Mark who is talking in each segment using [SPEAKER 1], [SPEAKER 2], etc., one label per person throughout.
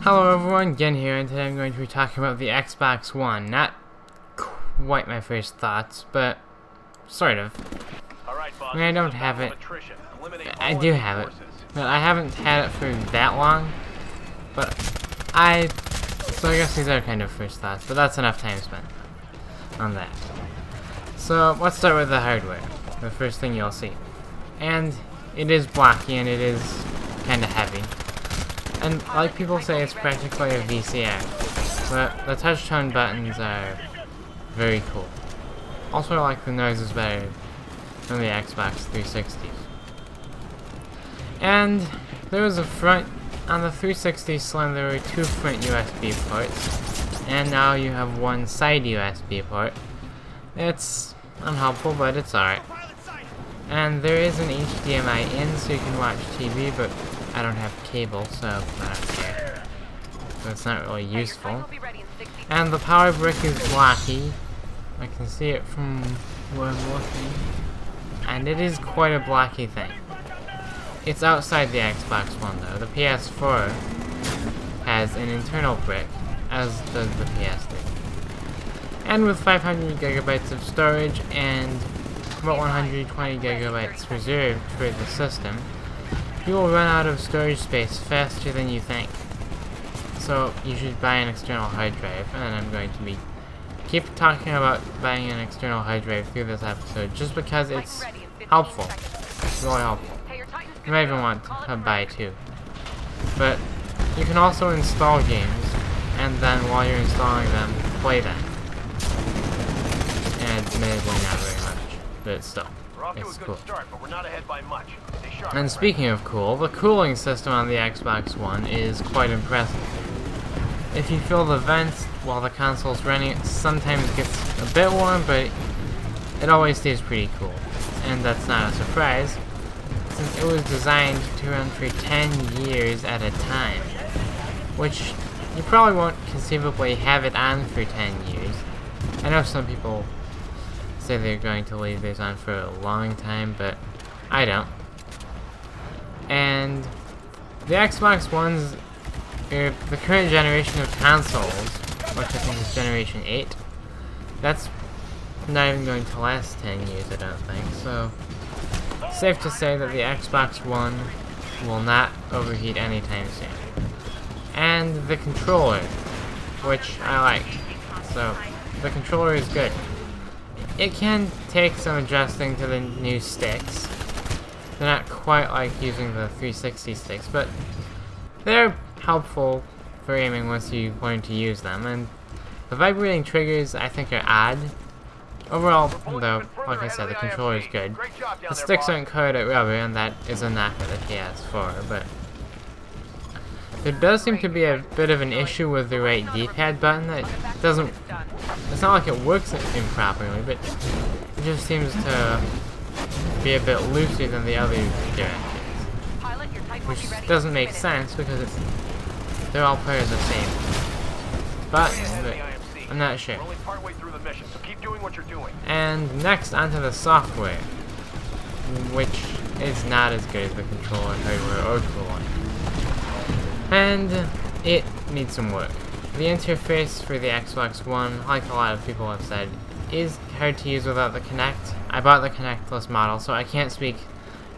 [SPEAKER 1] Hello everyone, Gen here, and today I'm going to be talking about the Xbox One. Not quite my first thoughts, but sort of. I mean, I don't have it. I do have it, but I haven't had it for that long. So I guess these are kind of first thoughts, but that's enough time spent on that. So let's start with the hardware. The first thing you'll see. And it is blocky and it is kind of heavy. And like people say, it's practically a VCR, but the touch tone buttons are very cool. Also, I like the noises better than the Xbox 360s. And there was a front, on the 360 Slim there were two front USB ports, and now you have one side USB port. It's unhelpful, but it's alright. And there is an HDMI in, so you can watch TV, but I don't have cable, so I don't care. So it's not really useful. And the power brick is blocky. I can see it from where I'm looking. And it is quite a blocky thing. It's outside the Xbox One though. The PS4 has an internal brick, as does the PS3. And with 500 gigabytes of storage and about 120 gigabytes reserved for the system, you will run out of storage space faster than you think. So you should buy an external hard drive, and I'm going to keep talking about buying an external hard drive through this episode just because it's helpful. It's really helpful. You might even want to buy two. But you can also install games, and then while you're installing them, play them. And admittedly not very much, but still, it's cool. And speaking of cool, the cooling system on the Xbox One is quite impressive. If you feel the vents while the console's running, it sometimes gets a bit warm, but it always stays pretty cool. And that's not a surprise, since it was designed to run for 10 years at a time, which you probably won't conceivably have it on for 10 years. I know some people say they're going to leave theirs on for a long time, but I don't. And the Xbox One's, the current generation of consoles, which I think is Generation 8, that's not even going to last 10 years, I don't think, so safe to say that the Xbox One will not overheat anytime soon. And the controller, which I like, so the controller is good. It can take some adjusting to the new sticks. They're not quite like using the 360 sticks, but they're helpful for aiming once you learn to use them. And the vibrating triggers I think are odd. Overall, though, like I said, the controller is good. The sticks aren't coated rubber, and that is a knock at the PS4, but there does seem to be a bit of an issue with the right D-pad button that doesn't... It's not like it works improperly, but it just seems to be a bit looser than the other directions. Which doesn't make sense because they're all part of the same button, but I'm not sure. And next, onto the software, which is not as good as the controller, hardware, or cooling. And it needs some work. The interface for the Xbox One, like a lot of people have said, is hard to use without the Kinect. I bought the Kinect-less model, so I can't speak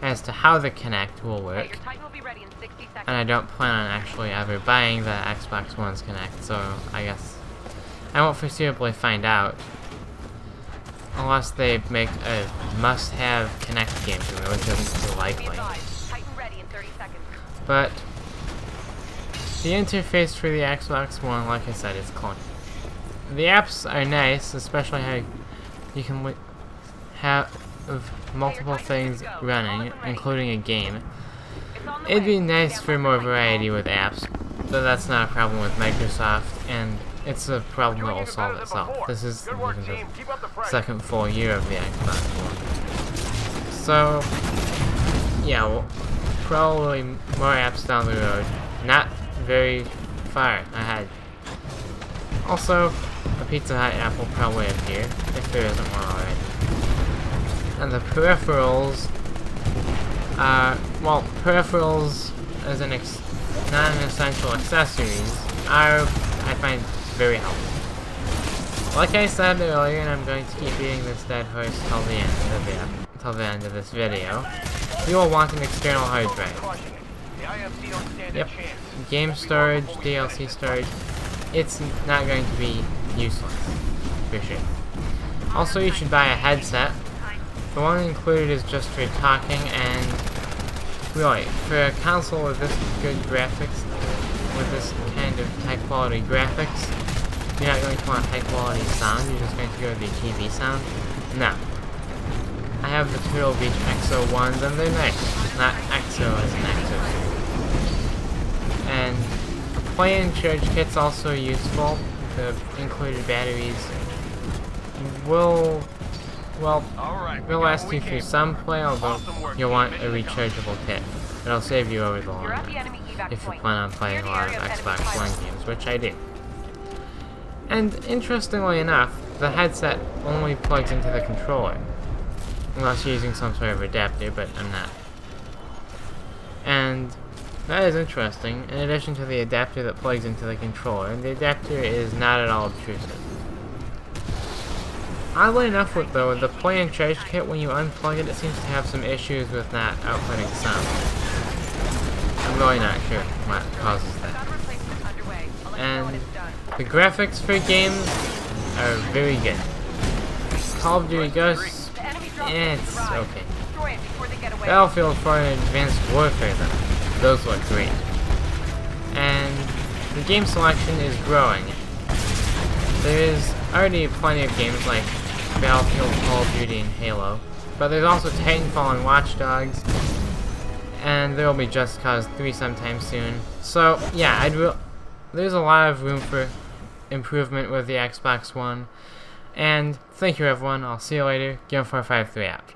[SPEAKER 1] as to how the Kinect will work. And I don't plan on actually ever buying the Xbox One's Kinect, so I guess I won't foreseeably find out. Unless they make a must-have Kinect game for me, which isn't too likely. But the interface for the Xbox One, like I said, is clunky. The apps are nice, especially how you can have multiple things running, including a game. It'd be nice for more variety with apps, but that's not a problem with Microsoft, and it's a problem that will solve itself. This is the second full year of the Xbox One. So, yeah, well, probably more apps down the road. Not very far ahead. Also, a Pizza Hut app will probably appear, if there isn't one already. And the peripherals, well, peripherals as non-essential accessories are, I find, very helpful. Like I said earlier, and I'm going to keep beating this dead horse till the end of this video, you will want an external hard drive. Yep, game storage, DLC storage, it's not going to be useless, for sure. Also, you should buy a headset. The one included is just for talking, and really, for a console with this good graphics, with this kind of high quality graphics, you're not going to want high quality sound, you're just going to go with the TV sound. No. I have the Turtle Beach EXO ones, and they're nice. Not EXO as an EXO. And play-in charge kit's also useful. The included batteries will last you through some play, although you'll want a rechargeable kit. It'll save you over the long run, if you plan on playing a lot of Xbox One games, which I do. And interestingly enough, the headset only plugs into the controller. Unless you're using some sort of adapter, but I'm not. And that is interesting, in addition to the adapter that plugs into the controller, and the adapter is not at all obtrusive. Oddly enough, with the play-in charge kit, when you unplug it, it seems to have some issues with not outputting sound. I'm really not sure what causes that. And the graphics for games are very good. Call of Duty Ghosts, it's okay. Battlefield 4 and Advanced Warfare, though, those look great. And the game selection is growing. There is already plenty of games like Battlefield, Call of Duty, and Halo, but there's also Titanfall and Watch Dogs, and there will be Just Cause 3 sometime soon. So yeah, there's a lot of room for improvement with the Xbox One. And thank you everyone, I'll see you later, Game453 out.